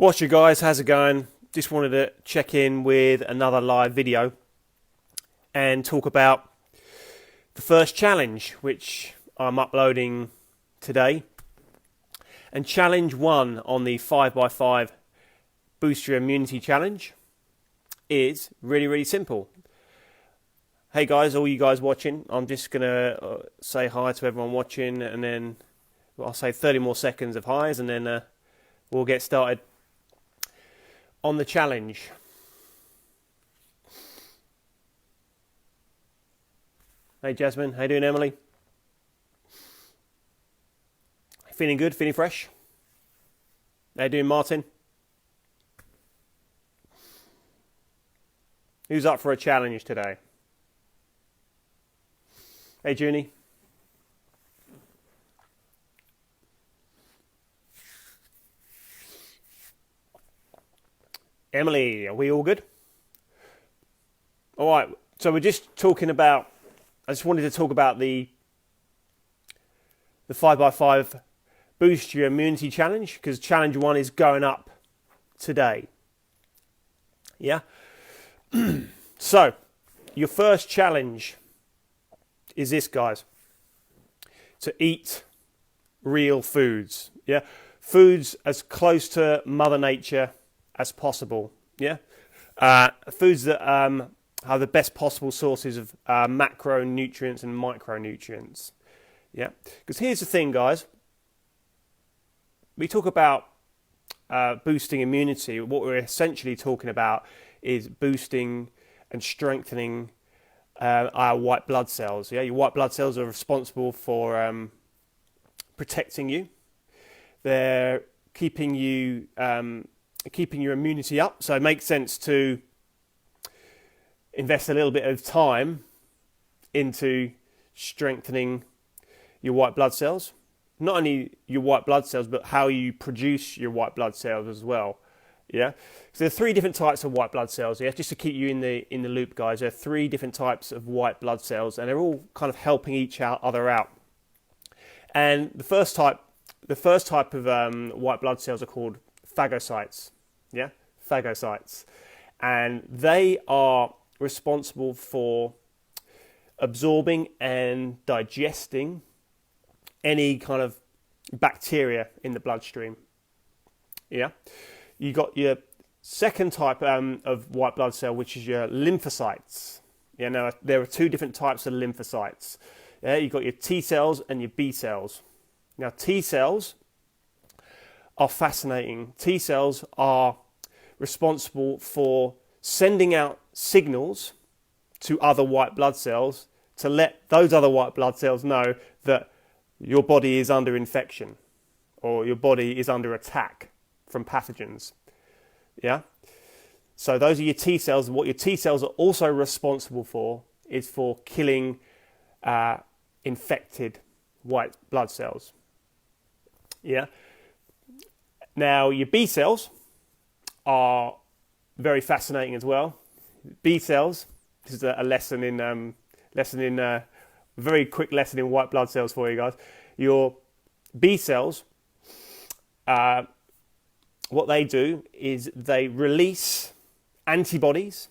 What's your guys, how's it going? Just wanted to check in with another live video and talk about the first challenge which I'm uploading today. And challenge 1 on the 5x5 Boost Your Immunity Challenge is really simple. Hey guys, all you guys watching, I'm just going to say hi to everyone watching, and then I'll say 30 more seconds of highs, and then we'll get started on the challenge. Hey Jasmine, how you doing, Emily? Feeling good? Feeling fresh? How you doing, Martin? Who's up for a challenge today? Hey Junie. Emily, are we all good? All right, so we're just talking about, I just wanted to talk about the 5x5 Boost Your Immunity Challenge, because challenge 1 is going up today. Yeah? So, your first challenge is this, guys. To eat real foods. Yeah? Foods as close to Mother Nature as possible. Yeah? Foods that are the best possible sources of macronutrients and micronutrients. Yeah? Because here's the thing, guys. We talk about boosting immunity. What we're essentially talking about is boosting and strengthening our white blood cells. Yeah, your white blood cells are responsible for protecting you. They're keeping your immunity up. So it makes sense to invest a little bit of time into strengthening your white blood cells. Not only your white blood cells, but how you produce your white blood cells as well. Yeah. So there are 3 different types of white blood cells. Yeah, just to keep you in the loop, guys. There are 3 different types of white blood cells, and they're all kind of helping each other out. And the first type of white blood cells are called phagocytes. Yeah, phagocytes, and they are responsible for absorbing and digesting any kind of bacteria in the bloodstream. Yeah, you got your second type of white blood cell, which is your lymphocytes. Yeah, now there are 2 different types of lymphocytes. Yeah, you got your T cells and your B cells. Now T cells are fascinating. T cells are responsible for sending out signals to other white blood cells to let those other white blood cells know that your body is under infection or your body is under attack from pathogens. Yeah? So those are your T cells. What your T cells are also responsible for is for killing infected white blood cells. Yeah? Now, your B cells are very fascinating as well. B cells, this is a very quick lesson in white blood cells for you guys. Your B cells, what they do is they release antibodies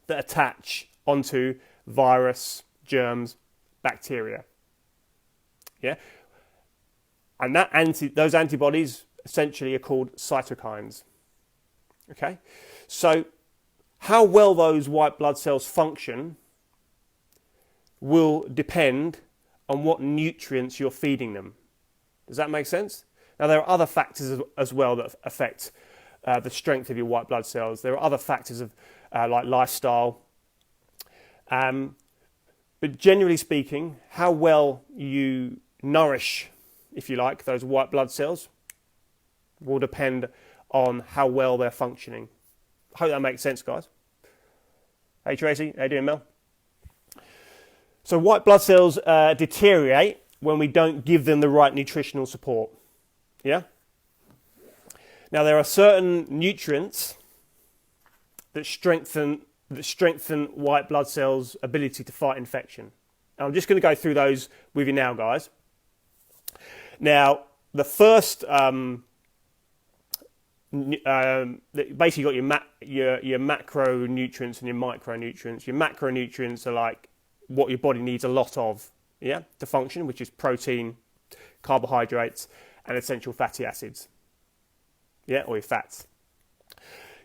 that attach onto virus, germs, bacteria. Yeah? And those antibodies essentially are called cytokines. Okay? So how well those white blood cells function will depend on what nutrients you're feeding them. Does that make sense? Now, there are other factors as well that affect the strength of your white blood cells. There are other factors of like lifestyle. But generally speaking, how well you nourish, if you like, those white blood cells will depend on how well they're functioning. I hope that makes sense, guys. Hey Tracy, how you doing, Mel? So white blood cells deteriorate when we don't give them the right nutritional support. Yeah? Now there are certain nutrients that strengthen white blood cells' ability to fight infection. And I'm just going to go through those with you now, guys. Now, the first basically got your macronutrients and your micronutrients. Your macronutrients are like what your body needs a lot of, yeah, to function, which is protein, carbohydrates, and essential fatty acids, yeah, or your fats.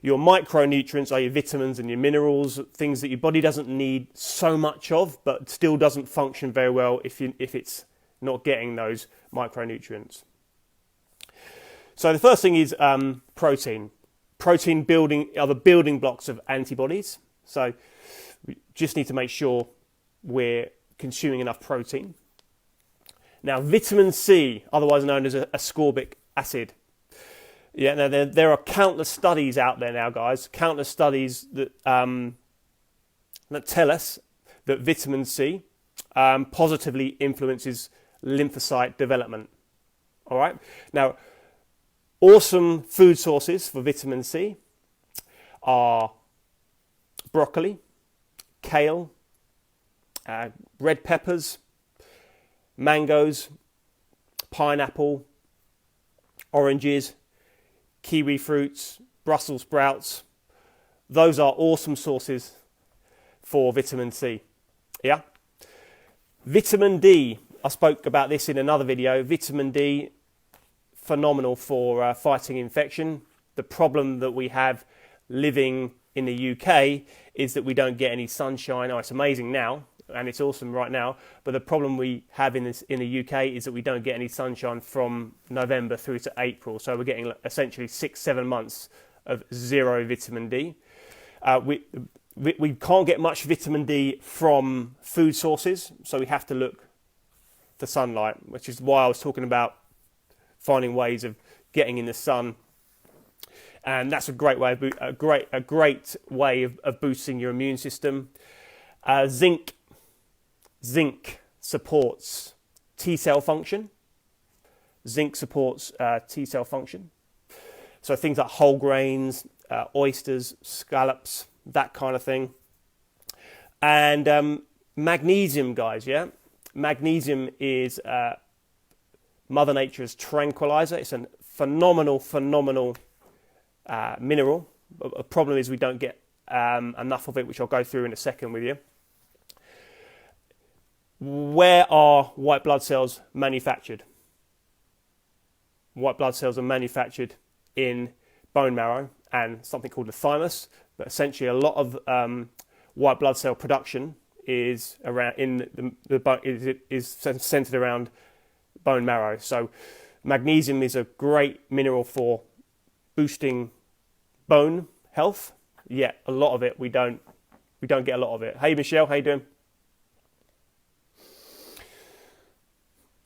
Your micronutrients are your vitamins and your minerals, things that your body doesn't need so much of, but still doesn't function very well if it's not getting those micronutrients. So the first thing is protein. Protein are the building blocks of antibodies. So we just need to make sure we're consuming enough protein. Now, vitamin C, otherwise known as ascorbic acid. Yeah, now there are countless studies out there now, guys. Countless studies that tell us that vitamin C positively influences lymphocyte development. All right. Now, awesome food sources for vitamin C are broccoli, kale, red peppers, mangoes, pineapple, oranges, kiwi fruits, Brussels sprouts. Those are awesome sources for vitamin C. Yeah. Vitamin D, I spoke about this in another video. Vitamin D, phenomenal for fighting infection. The problem that we have living in the UK is that we don't get any sunshine. Oh, it's amazing now, and it's awesome right now. But the problem we have in the UK is that we don't get any sunshine from November through to April. So we're getting essentially 6-7 months of zero vitamin D. We can't get much vitamin D from food sources, so we have to look for sunlight, which is why I was talking about finding ways of getting in the sun. And that's a great way of boosting your immune system. Zinc supports T-cell function. Zinc supports T-cell function. So things like whole grains, oysters, scallops, that kind of thing. And magnesium, guys, yeah? Magnesium is Mother Nature's tranquilizer. It's a phenomenal mineral. The problem is we don't get enough of it, which I'll go through in a second with you. Where are white blood cells manufactured? White blood cells are manufactured in bone marrow and something called the thymus. But essentially, a lot of white blood cell production is centered around bone marrow. So magnesium is a great mineral for boosting bone health. Yet a lot of it we don't get a lot of it. Hey Michelle, how you doing?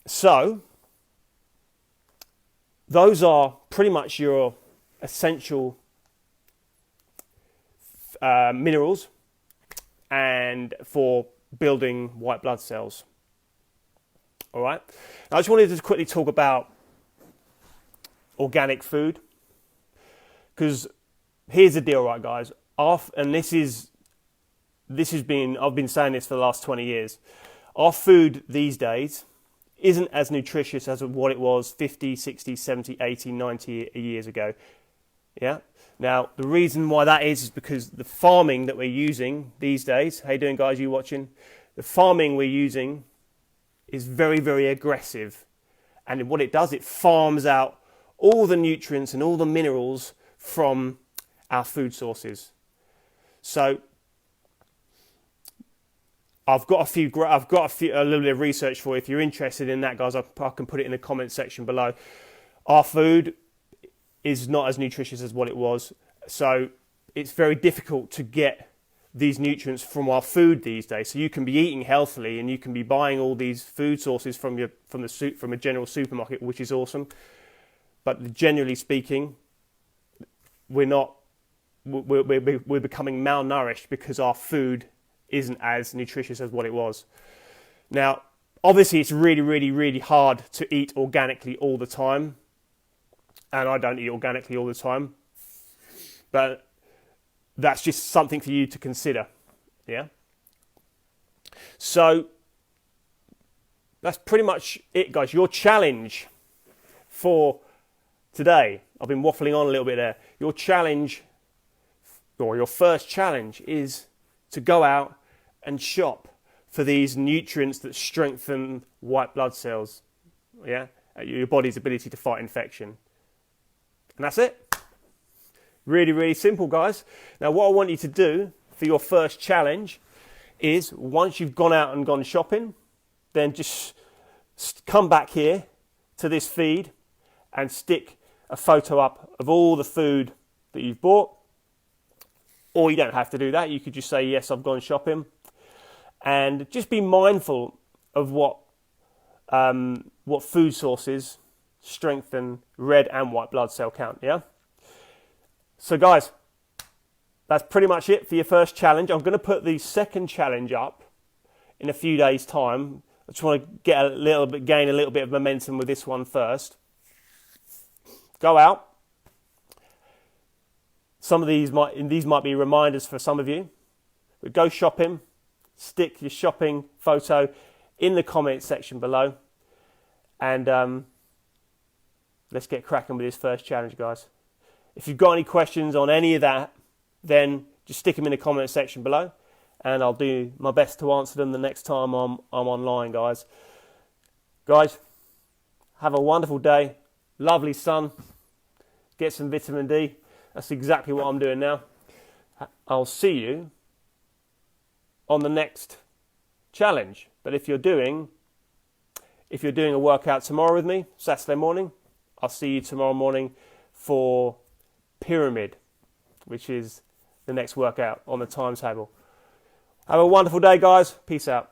So those are pretty much your essential minerals and for building white blood cells. All right. Now, I just wanted to quickly talk about organic food, because here's the deal, right, guys. And I've been saying this for the last 20 years. Our food these days isn't as nutritious as what it was 50, 60, 70, 80, 90 years ago. Yeah. Now, the reason why that is because the farming that we're using these days, how you doing, guys? You watching? The farming we're using is very, very aggressive. And what it does, it farms out all the nutrients and all the minerals from our food sources. So I've got a little bit of research for you. If you're interested in that, guys, I can put it in the comment section below. Our food is not as nutritious as what it was. So it's very difficult to get these nutrients from our food these days. So you can be eating healthily and you can be buying all these food sources from a general supermarket, which is awesome. But generally speaking, we're becoming malnourished because our food isn't as nutritious as what it was. Now, obviously, it's really, really, really hard to eat organically all the time. And I don't eat organically all the time. But that's just something for you to consider. Yeah. So that's pretty much it, guys. Your challenge for today, I've been waffling on a little bit there. Your challenge, or your first challenge, is to go out and shop for these nutrients that strengthen white blood cells, yeah, your body's ability to fight infection. And that's it. Really, really simple, guys. Now, what I want you to do for your first challenge is, once you've gone out and gone shopping, then just come back here to this feed and stick a photo up of all the food that you've bought. Or you don't have to do that. You could just say, yes, I've gone shopping. And just be mindful of what food sources strengthen red and white blood cell count, yeah? So guys, that's pretty much it for your first challenge. I'm going to put the second challenge up in a few days' time. I just want to gain a little bit of momentum with this one first. Go out. Some of these might be reminders for some of you. But go shopping. Stick your shopping photo in the comments section below. And let's get cracking with this first challenge, guys. If you've got any questions on any of that, then just stick them in the comment section below, and I'll do my best to answer them the next time I'm online, guys. Guys, have a wonderful day. Lovely sun. Get some vitamin D. That's exactly what I'm doing now. I'll see you on the next challenge. But if you're doing a workout tomorrow with me, Saturday morning, I'll see you tomorrow morning for Pyramid, which is the next workout on the timetable. Have a wonderful day, guys. Peace out.